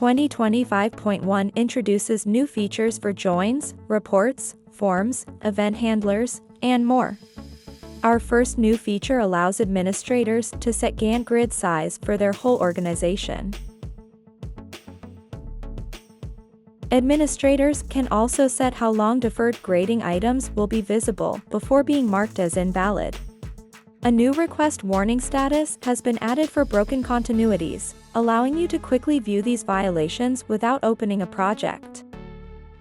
2025.1 introduces new features for joins, reports, forms, event handlers, and more. Our first new feature allows administrators to set Gantt grid size for their whole organization. Administrators can also set how long deferred grading items will be visible before being marked as invalid. A new request warning status has been added for broken continuities, allowing you to quickly view these violations without opening a project.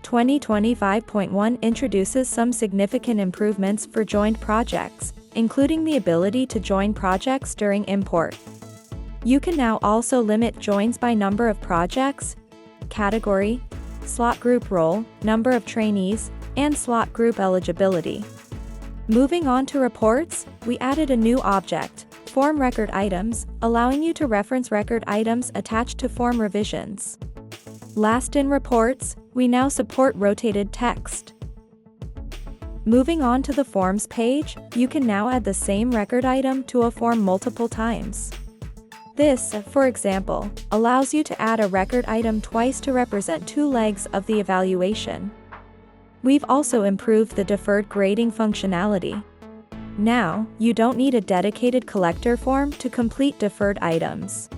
2025.1 introduces some significant improvements for joined projects, including the ability to join projects during import. You can now also limit joins by number of projects, category, slot group role, number of trainees, and slot group eligibility. Moving on to reports, we added a new object, form record items, allowing you to reference record items attached to form revisions. Last in reports, we now support rotated text. Moving on to the forms page, you can now add the same record item to a form multiple times. This, for example, allows you to add a record item twice to represent two legs of the evaluation. We've also improved the deferred grading functionality. Now, you don't need a dedicated collector form to complete deferred items.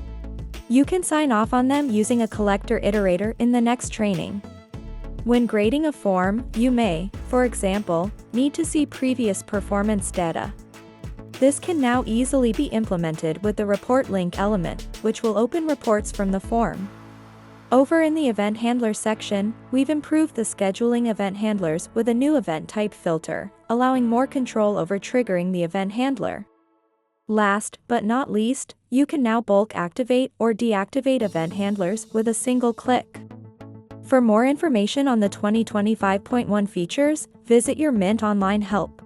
You can sign off on them using a collector iterator in the next training. When grading a form, you may, for example, need to see previous performance data. This can now easily be implemented with the report link element, which will open reports from the form. Over in the event handler section, we've improved the scheduling event handlers with a new event type filter, allowing more control over triggering the event handler. Last but not least, you can now bulk activate or deactivate event handlers with a single click. For more information on the 2025.1 features, visit your Mint online help.